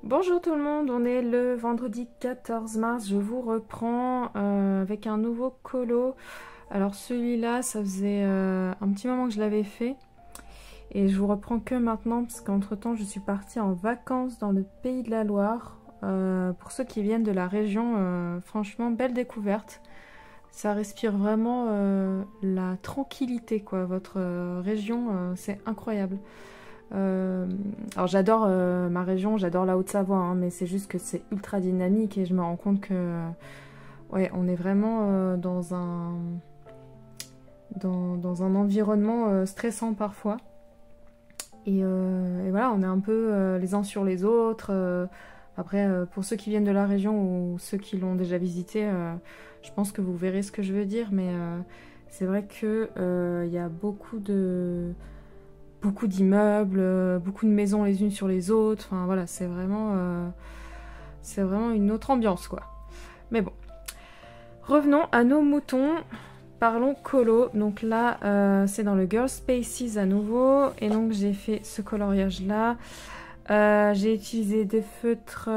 Bonjour tout le monde, on est le vendredi 14 mars, je vous reprends avec un nouveau colo. Alors celui-là, ça faisait un petit moment que je l'avais fait et je vous reprends que maintenant parce qu'entre temps je suis partie en vacances dans le pays de la Loire. Pour ceux qui viennent de la région, franchement belle découverte. Ça respire vraiment la tranquillité quoi, votre région, c'est incroyable. Alors j'adore ma région, j'adore la Haute-Savoie, hein, mais c'est juste que c'est ultra dynamique et je me rends compte que ouais, on est vraiment dans un environnement stressant parfois. Et voilà, on est un peu les uns sur les autres. Après, pour ceux qui viennent de la région ou ceux qui l'ont déjà visité, je pense que vous verrez ce que je veux dire, mais c'est vrai que il y a beaucoup d'immeubles, beaucoup de maisons les unes sur les autres. Enfin voilà, c'est vraiment une autre ambiance quoi. Mais bon, revenons à nos moutons. Parlons colo. Donc là, c'est dans le Girl Spaces à nouveau. Et donc j'ai fait ce coloriage là. J'ai utilisé des feutres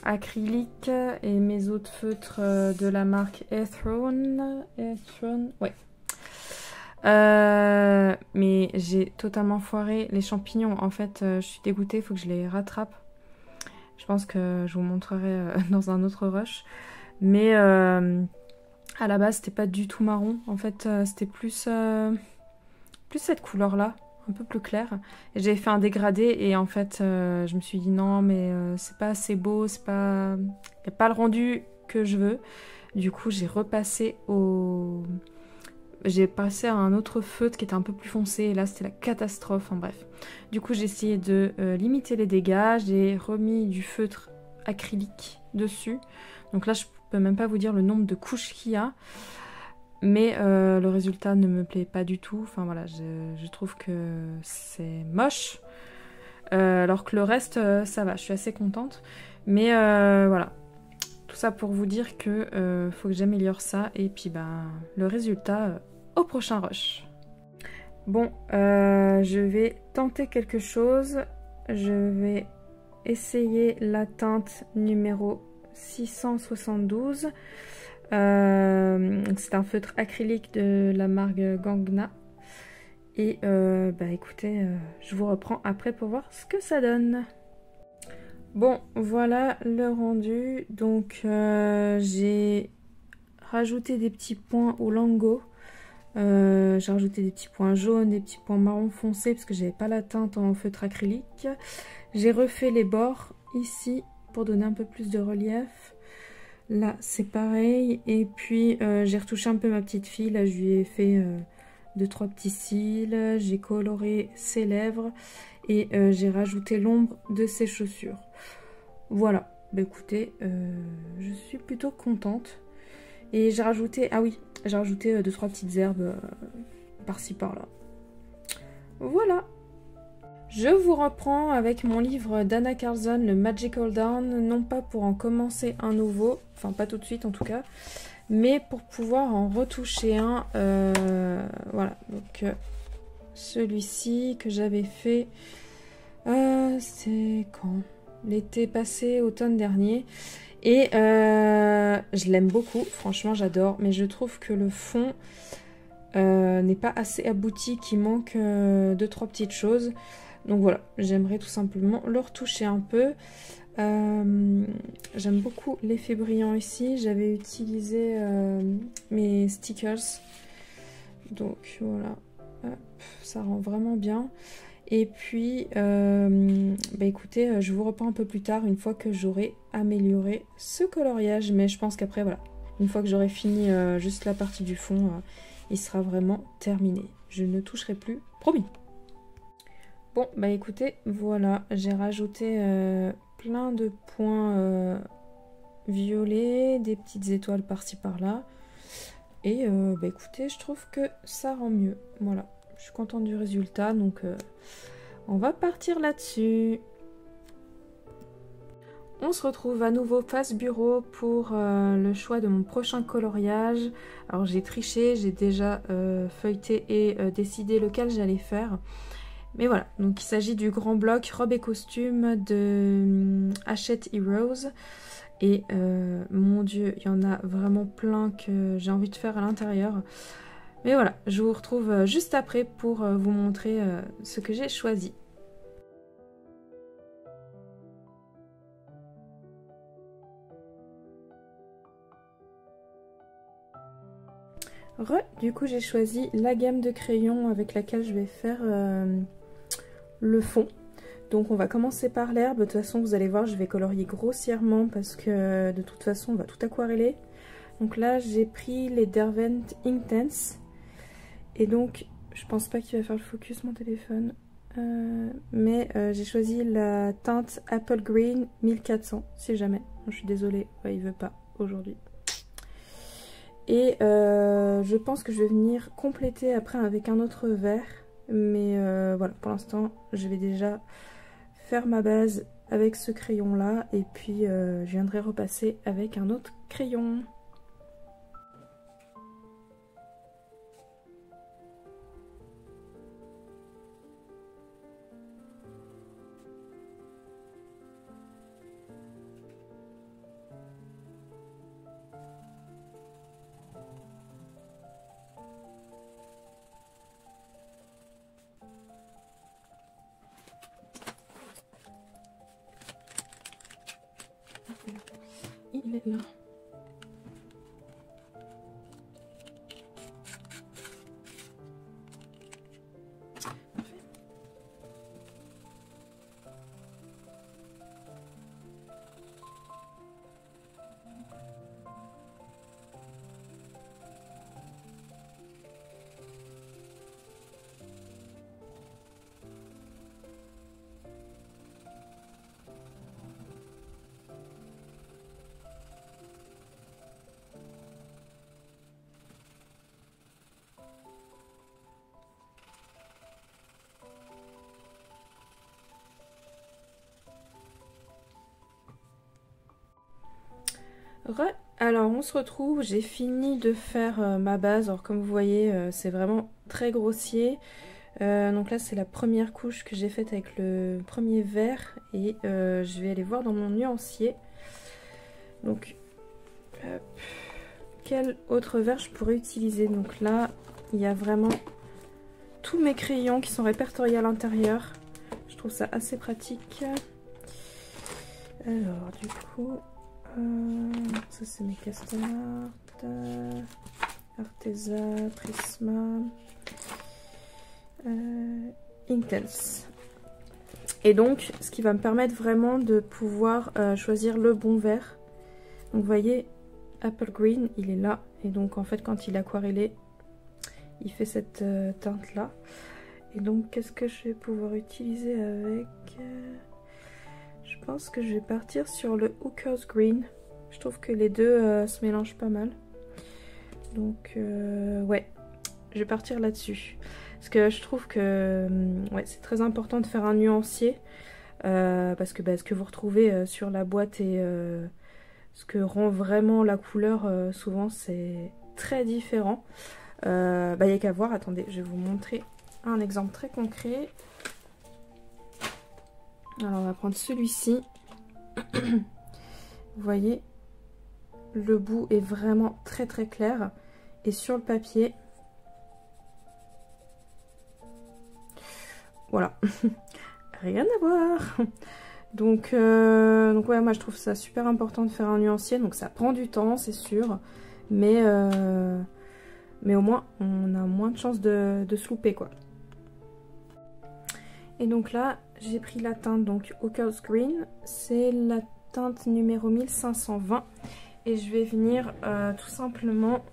acryliques et mes autres feutres de la marque Airthrone. Ouais. Mais j'ai totalement foiré les champignons. En fait, je suis dégoûtée, il faut que je les rattrape. Je pense que je vous montrerai dans un autre rush. Mais à la base, c'était pas du tout marron. En fait, c'était plus cette couleur-là, un peu plus claire. Et j'avais fait un dégradé et en fait, je me suis dit non, mais c'est pas assez beau, c'est pas... y a pas le rendu que je veux. Du coup, j'ai repassé au... J'ai passé à un autre feutre qui était un peu plus foncé et là c'était la catastrophe, enfin bref. Du coup j'ai essayé de limiter les dégâts, j'ai remis du feutre acrylique dessus. Donc là je peux même pas vous dire le nombre de couches qu'il y a. Mais le résultat ne me plaît pas du tout, enfin voilà, je trouve que c'est moche. Alors que le reste ça va, je suis assez contente. Mais voilà. Tout ça pour vous dire que faut que j'améliore ça et puis ben le résultat au prochain rush. Bon, je vais tenter quelque chose. Je vais essayer la teinte numéro 672. C'est un feutre acrylique de la marque Gangna. Et bah écoutez, je vous reprends après pour voir ce que ça donne. Bon, voilà le rendu. Donc, j'ai rajouté des petits points au Lango. J'ai rajouté des petits points jaunes, des petits points marron foncé parce que j'avais pas la teinte en feutre acrylique. J'ai refait les bords ici pour donner un peu plus de relief. Là, c'est pareil. Et puis, j'ai retouché un peu ma petite fille. Là, je lui ai fait 2-3 petits cils. J'ai coloré ses lèvres. Et j'ai rajouté l'ombre de ses chaussures. Voilà, bah écoutez, je suis plutôt contente. Et j'ai rajouté, ah oui, j'ai rajouté 2-3 petites herbes par-ci par-là. Voilà. Je vous reprends avec mon livre d'Anna Carlson, le Magical Dawn, non pas pour en commencer un nouveau, enfin pas tout de suite en tout cas, mais pour pouvoir en retoucher un. Voilà, donc celui-ci que j'avais fait, c'est quand? L'été passé, automne dernier. Et je l'aime beaucoup, franchement j'adore, mais je trouve que le fond n'est pas assez abouti, qu'il manque 2-3 petites choses. Donc voilà, j'aimerais tout simplement le retoucher un peu. J'aime beaucoup l'effet brillant ici. J'avais utilisé mes stickers. Donc voilà, hop, ça rend vraiment bien. Et puis, bah écoutez, je vous reprends un peu plus tard, une fois que j'aurai amélioré ce coloriage. Mais je pense qu'après, voilà, une fois que j'aurai fini juste la partie du fond, il sera vraiment terminé. Je ne toucherai plus, promis. Bon, bah écoutez, voilà, j'ai rajouté plein de points violets, des petites étoiles par-ci par-là. Et bah écoutez, je trouve que ça rend mieux. Voilà, je suis contente du résultat, donc on va partir là-dessus. On se retrouve à nouveau face bureau pour le choix de mon prochain coloriage. Alors j'ai triché, j'ai déjà feuilleté et décidé lequel j'allais faire. Mais voilà, donc il s'agit du grand bloc robe et costume de Hachette Heroes. Et mon dieu, il y en a vraiment plein que j'ai envie de faire à l'intérieur. Mais voilà, je vous retrouve juste après pour vous montrer ce que j'ai choisi. Du coup j'ai choisi la gamme de crayons avec laquelle je vais faire le fond. Donc on va commencer par l'herbe. De toute façon vous allez voir, je vais colorier grossièrement parce que de toute façon on va tout aquareller. Donc là j'ai pris les Derwent Inktense. Et donc je pense pas qu'il va faire le focus mon téléphone. Mais j'ai choisi la teinte Apple Green 1400 si jamais. Je suis désolée, ouais, il veut pas aujourd'hui. Et je pense que je vais venir compléter après avec un autre vert. Mais voilà, pour l'instant, je vais déjà faire ma base avec ce crayon-là. Et puis, je viendrai repasser avec un autre crayon. Il est là. Alors on se retrouve, j'ai fini de faire ma base. Alors comme vous voyez c'est vraiment très grossier. Donc là c'est la première couche que j'ai faite avec le premier vert. Et je vais aller voir dans mon nuancier. Donc quel autre vert je pourrais utiliser? Donc là il y a vraiment tous mes crayons qui sont répertoriés à l'intérieur. Je trouve ça assez pratique. Alors du coup... ça c'est mes Custom Art, Arteza, Prisma, Inktense. Et donc ce qui va me permettre vraiment de pouvoir choisir le bon vert. Donc vous voyez Apple Green il est là, et donc en fait quand il est aquarellé il fait cette teinte là. Et donc qu'est-ce que je vais pouvoir utiliser avec je pense que je vais partir sur le Hooker's Green. Je trouve que les deux se mélangent pas mal. Donc ouais, je vais partir là-dessus. Parce que je trouve que ouais, c'est très important de faire un nuancier. Parce que ce que vous retrouvez sur la boîte et ce que rend vraiment la couleur, souvent c'est très différent. Il n'y a qu'à voir. Attendez, je vais vous montrer un exemple très concret. Alors on va prendre celui-ci. Vous voyez, le bout est vraiment très très clair. Et sur le papier, voilà, rien à voir. Donc ouais, moi je trouve ça super important de faire un nuancier. Donc ça prend du temps, c'est sûr. Mais au moins, on a moins de chances de se louper, quoi. Et donc là, j'ai pris la teinte donc Hooker's Green. C'est la teinte numéro 1520. Et je vais venir tout simplement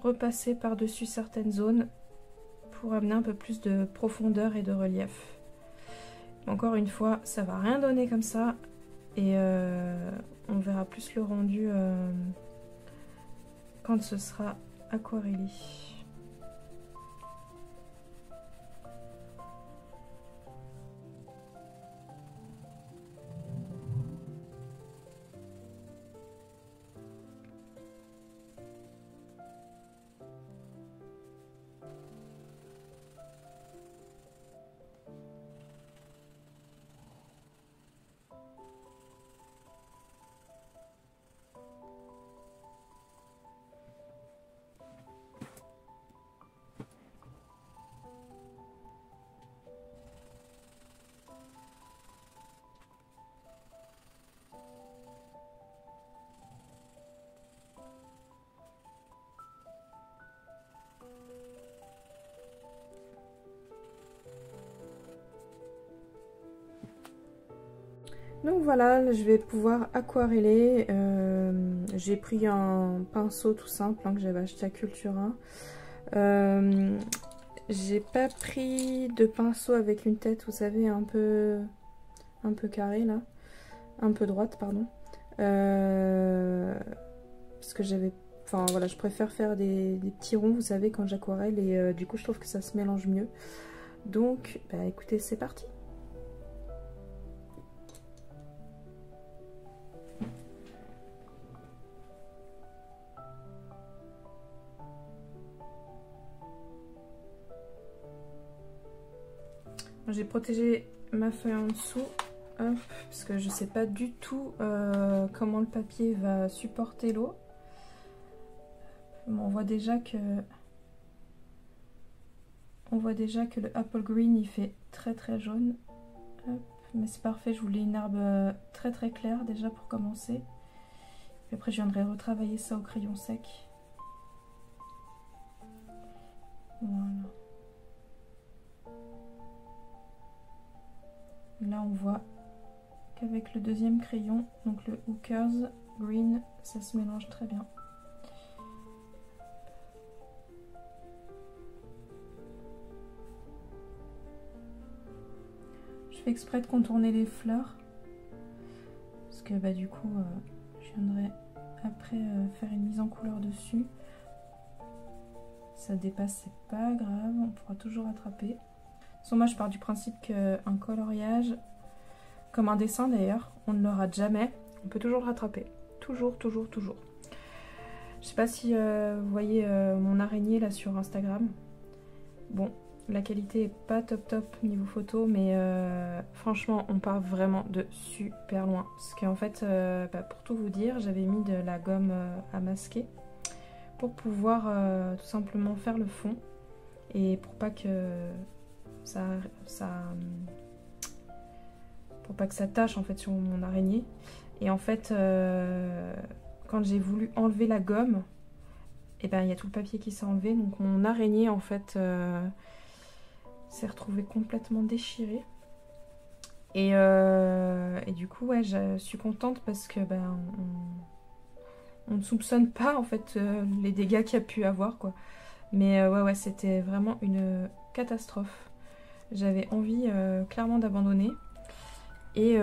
repasser par-dessus certaines zones pour amener un peu plus de profondeur et de relief. Encore une fois, ça va rien donner comme ça. Et on verra plus le rendu quand ce sera aquarellé. Donc voilà, je vais pouvoir aquareller. J'ai pris un pinceau tout simple hein, que j'avais acheté à Cultura. J'ai pas pris de pinceau avec une tête, vous savez, un peu carrée là. Un peu droite, pardon. Parce que j'avais... Enfin voilà, je préfère faire des petits ronds, vous savez, quand j'aquarelle. Et du coup, je trouve que ça se mélange mieux. Donc, bah écoutez, c'est parti. J'ai protégé ma feuille en dessous, hop, parce que je sais pas du tout comment le papier va supporter l'eau. On voit déjà que le apple green il fait très jaune. Hop, mais c'est parfait, je voulais une herbe très claire déjà pour commencer. Puis après je viendrai retravailler ça au crayon sec. Voilà. Là on voit qu'avec le deuxième crayon, donc le Hookers Green, ça se mélange très bien. Je fais exprès de contourner les fleurs parce que bah, du coup je viendrai après faire une mise en couleur dessus. Ça dépasse, c'est pas grave, on pourra toujours rattraper. Moi je pars du principe qu'un coloriage, comme un dessin d'ailleurs, on ne le rate jamais, on peut toujours le rattraper, toujours. Je sais pas si vous voyez mon araignée là sur Instagram. Bon, la qualité est pas top niveau photo, mais franchement on part vraiment de super loin. Parce qu'en fait, pour tout vous dire, j'avais mis de la gomme à masquer pour pouvoir tout simplement faire le fond et pour pas que pour pas que ça tâche en fait sur mon araignée. Et en fait quand j'ai voulu enlever la gomme, et ben il y a tout le papier qui s'est enlevé, donc mon araignée en fait s'est retrouvée complètement déchirée. Et du coup ouais, je suis contente parce que ben on ne soupçonne pas en fait les dégâts qu'il y a pu avoir quoi. Mais ouais c'était vraiment une catastrophe. J'avais envie clairement d'abandonner. Et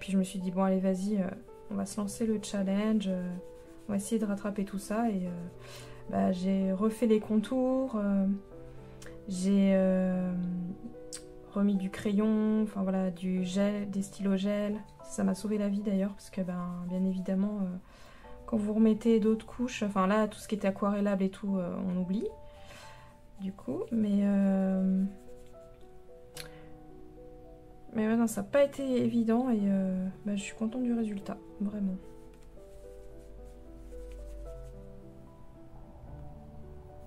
puis je me suis dit, bon allez vas-y, on va se lancer le challenge. On va essayer de rattraper tout ça. Et j'ai refait les contours. J'ai remis du crayon, enfin voilà, du gel, des stylos gel. Ça m'a sauvé la vie d'ailleurs, parce que bien évidemment, quand vous remettez d'autres couches, enfin là, tout ce qui était aquarellable et tout, on oublie. Du coup, mais ouais, non, ça n'a pas été évident et je suis contente du résultat, vraiment.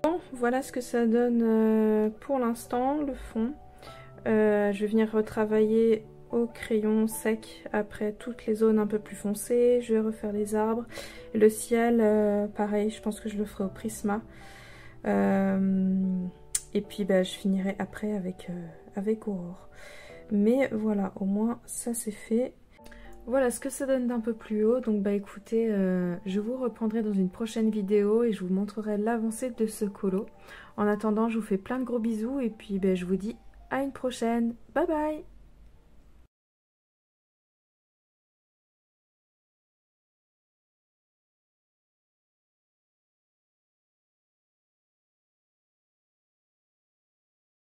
Bon, voilà ce que ça donne pour l'instant, le fond. Je vais venir retravailler au crayon sec après toutes les zones un peu plus foncées. Je vais refaire les arbres. Et le ciel, pareil, je pense que je le ferai au Prisma. Et puis je finirai après avec Aurore. Mais voilà, au moins ça c'est fait. Voilà ce que ça donne d'un peu plus haut. Donc écoutez, je vous reprendrai dans une prochaine vidéo et je vous montrerai l'avancée de ce colo. En attendant, je vous fais plein de gros bisous et puis je vous dis à une prochaine. Bye bye!